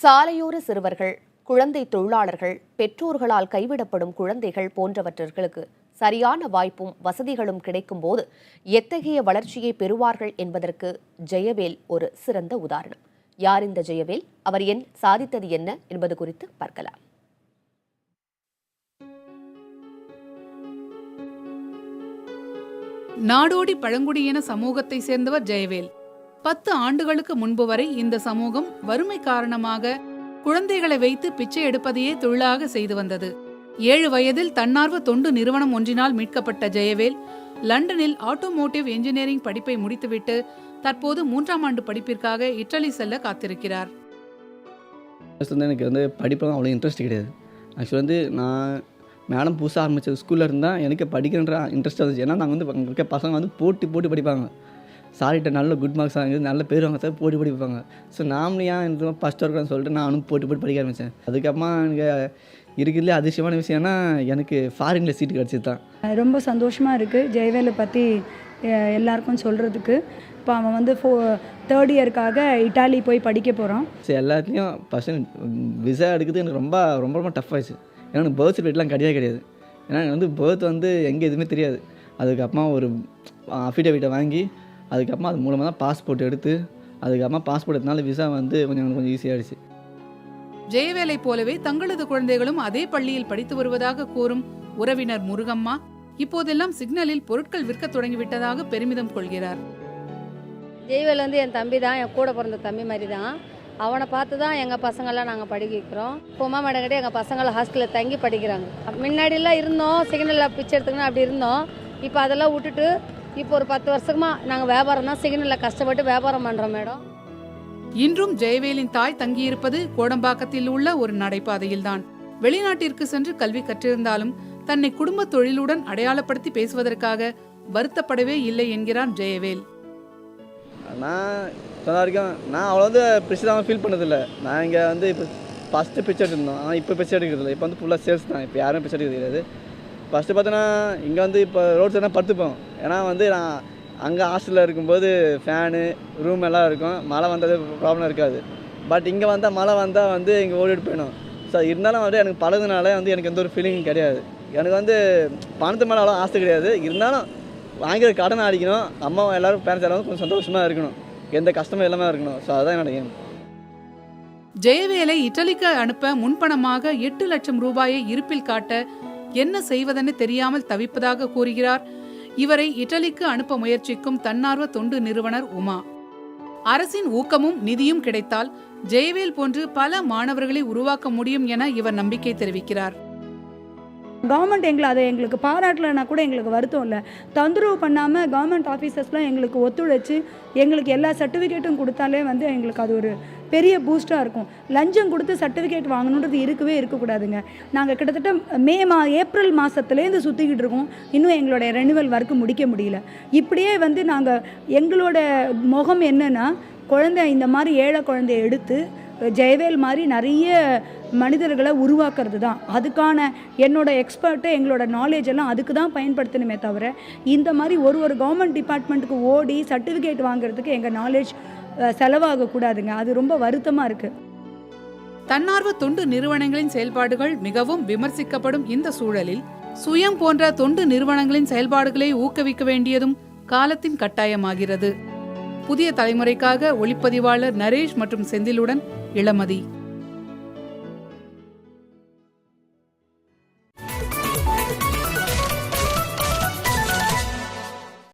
சாலையோர சிறுவர்கள், குழந்தை தொழிலாளர்கள், பெற்றோர்களால் கைவிடப்படும் குழந்தைகள் போன்றவர்களுக்கு சரியான வாய்ப்பும் வசதிகளும் கிடைக்கும் போது எத்தகைய வளர்ச்சியை பெறுவார்கள் என்பதற்கு ஜெயவேல் ஒரு சிறந்த உதாரணம். யார் இந்த ஜெயவேல்? அவர் சாதித்தது என்ன என்பது குறித்து பார்க்கலாம். நாடோடி பழங்குடியின சமூகத்தை சேர்ந்தவர் ஜெயவேல். 10 ஆண்டுகளுக்கு முன்பு வரை இந்த சமூகம் வறுமை காரணமாக குழந்தைகளை வைத்து பிச்சை எடுப்பதையே தொழிலாக செய்து வந்தது. 7 வயதில் தன்னார்வ தொண்டு நிறுவனம் ஒன்றினால் மீட்கப்பட்ட ஜெயவேல் லண்டனில் ஆட்டோமோட்டிவ் என்ஜினியரிங் படிப்பை முடித்துவிட்டு தற்போது 3ஆம் ஆண்டு படிப்பிற்காக இட்டலி செல்ல காத்திருக்கிறார். எனக்கு படிப்பெல்லாம் அவ்வளோ இன்ட்ரெஸ்ட் கிடையாது. ஆக்சுவலி நான் மேடம் புதுசாக ஆரம்பித்த ஸ்கூலில் இருந்தால் எனக்கு படிக்கின்ற இன்ட்ரெஸ்ட் இருந்துச்சு. ஏன்னா நாங்கள் அங்கே இருக்க பசங்க போட்டி படிப்பாங்க. சாரிட்ட நல்ல குட் மார்க்ஸ் வாங்கி நல்ல பேர் வாங்க சார் போட்டி படிப்பாங்க. ஸோ நாமளும் ஏன் ஃபஸ்ட் இருக்கணும்னு சொல்லிட்டு நானும் போட்டி படிக்க ஆரம்பித்தேன். அதுக்கப்புறமா எனக்கு இருக்கிறதுலே அதிசயமான விஷயம்னா எனக்கு ஃபாரினில் சீட்டு கிடச்சிது தான். ரொம்ப சந்தோஷமாக இருக்குது ஜெயவேலை பற்றி எல்லாருக்கும் சொல்கிறதுக்கு. இப்போ அவன் 3rd இயருக்காக இட்டாலி போய் படிக்க போகிறான். ஸோ எல்லாத்துலேயும் ஃபஸ்ட்டு விசா எடுக்கிறது எனக்கு ரொம்ப ரொம்ப ரொம்ப டஃப் ஆயிடுச்சு. ஏன்னா எனக்கு பர்த் சர்டிஃபிகேட்லாம் கிடையாது. ஏன்னா எனக்கு பர்த் எங்கே எதுவுமே தெரியாது. அதுக்கப்புறமா ஒரு அஃபிடேவிட்டை வாங்கி அதுக்கப்புறமா அது மூலமாக தான் பாஸ்போர்ட் எடுத்து அதுக்கப்புறமா பாஸ்போர்ட் எடுத்தனால விசா கொஞ்சம் ஈஸியாகிடுச்சு. ஜெயவேலை போலவே தங்களது குழந்தைகளும் அதே பள்ளியில் படித்து வருவதாக கூறும் உறவினர் முருகம்மா இப்போதெல்லாம் சிக்னலில் பொருட்கள் விற்க தொடங்கிவிட்டதாக பெருமிதம் கொள்கிறார். ஜெயவேல் என் தம்பி தான், என் கூட பிறந்த தம்பி மாதிரி தான். அவனை பார்த்து தான் எங்கள் பசங்கள்லாம் நாங்கள் படிக்க வைக்கிறோம். பொம்மா மேடங்கிட்டே எங்கள் பசங்களை ஹாஸ்டலில் தங்கி படிக்கிறாங்க. முன்னாடிலாம் இருந்தோம், சிக்னலில் பிச்சை எடுத்துக்கணும் அப்படி இருந்தோம். இப்போ அதெல்லாம் விட்டுட்டு இப்போ ஒரு 10 வருஷமாக நாங்கள் வியாபாரம் தான் சிக்னலில் கஷ்டப்பட்டு வியாபாரம் பண்ணுறோம் மேடம். இன்றும் ஜெயவேலின் தாய் தங்கியிருப்பது கோடம்பாக்கத்தில் உள்ள ஒரு நடைபாதையில் தான். வெளிநாட்டிற்கு சென்று கல்வி கற்றிருந்தாலும் தன்னை குடும்ப தொழிலுடன் அடையாளப்படுத்தி பேசுவதற்காக வருத்தப்படவே இல்லை என்கிறார் ஜெயவேல். நான் அவ்வளோ பிரிச்சு தான் ஃபீல் பண்ணதில்லை. நான் இங்கே இப்போ ஃபஸ்ட்டு பிச்சை எடுத்துருந்தோம். ஆனால் இப்போ பிச்சை எடுக்கிறதில்ல. இப்போ ஃபுல்லாக சேல்ஸ் தான். இப்போ யாரும் பிச்சை எடுக்கிறது கிடையாது. ஃபஸ்ட்டு பார்த்தோன்னா இங்கே இப்போ ரோட் சைடு தான் படுத்துப்போம். ஏன்னா நான் அங்கே ஹாஸ்டலில் இருக்கும்போது ஃபேனு ரூம் எல்லாம் இருக்கும். மழை வந்தது ப்ராப்ளம் இருக்காது. பட் இங்கே வந்தால் மழை வந்தால் இங்கே ஓடிட்டு போயிடும். ஸோ இருந்தாலும் எனக்கு பழகுனால எனக்கு எந்த ஒரு ஃபீலிங் கிடையாது. எனக்கு பணத்து மேலே அவ்வளோ ஆசை கிடையாது. இருந்தாலும் வாங்கிற கடனை அடிக்கணும். அம்மா எல்லோரும் பேரண்ட்ஸ் எல்லாரும் கொஞ்சம் சந்தோஷமாக இருக்கணும். எந்த கஷ்டமும் எல்லாமே இருக்கணும். ஸோ அதுதான் என்னோட எய்ம். ஜெயவேலை இட்டலிக்கு அனுப்ப முன்பணமாக 8 லட்சம் ரூபாயை இருப்பில் காட்ட என்ன செய்வதென்னு தெரியாமல் தவிப்பதாக கூறுகிறார் இவரை இட்டலிக்கு அனுப்ப முயற்சிக்கும் தன்னார்வ தொண்டு நிறுவனர் உமா. அரசின் ஊக்கமும் நிதியும் கிடைத்தால் ஜெயவேல் போன்று பல மாணவர்களை உருவாக்க முடியும் என இவர் நம்பிக்கை தெரிவிக்கிறார். கவர்மெண்ட் எங்களுக்கு பாராட்டலைன்னா கூட எங்களுக்கு வருத்தம் இல்லை. தொந்தரவு பண்ணாமல் கவர்மெண்ட் ஆஃபீஸர்ஸ்லாம் எங்களுக்கு ஒத்துழைச்சி எங்களுக்கு எல்லா சர்டிஃபிகேட்டும் கொடுத்தாலே எங்களுக்கு அது ஒரு பெரிய பூஸ்டாக இருக்கும். லஞ்சம் கொடுத்து சர்டிஃபிகேட் வாங்கணுன்றது இருக்கக்கூடாதுங்க. நாங்கள் கிட்டத்தட்ட ஏப்ரல் மாதத்துலேருந்து சுற்றிக்கிட்டு இருக்கோம். இன்னும் எங்களோட ரெனிவல் ஒர்க்கு முடிக்க முடியல. இப்படியே நாங்கள் எங்களோட முகம் என்னென்னா இந்த மாதிரி ஏழை குழந்தைய எடுத்து ஜெயவேல் மாதிரி நிறைய மனிதர்களை உருவாக்குறது தான். அதுக்கான என்னோட எக்ஸ்பர்ட்டு எங்களோட நாலேஜ் எல்லாம் அதுக்கு தான் பயன்படுத்தணுமே தவிர இந்த மாதிரி ஒரு கவர்மெண்ட் டிபார்ட்மெண்ட்டுக்கு ஓடி சர்டிஃபிகேட் வாங்குறதுக்கு எங்கள் நாலேஜ் செலவாகக்கூடாதுங்க. அது ரொம்ப வருத்தமாக இருக்குது. தன்னார்வ தொண்டு நிறுவனங்களின் செயல்பாடுகள் மிகவும் விமர்சிக்கப்படும் இந்த சூழலில் சுயம் போன்ற தொண்டு நிறுவனங்களின் செயல்பாடுகளை ஊக்குவிக்க வேண்டியதும் காலத்தின் கட்டாயமாகிறது. புதிய தலைமுறைக்காக ஒளிப்பதிவாளர் நரேஷ் மற்றும் செந்திலுடன் இளமதி.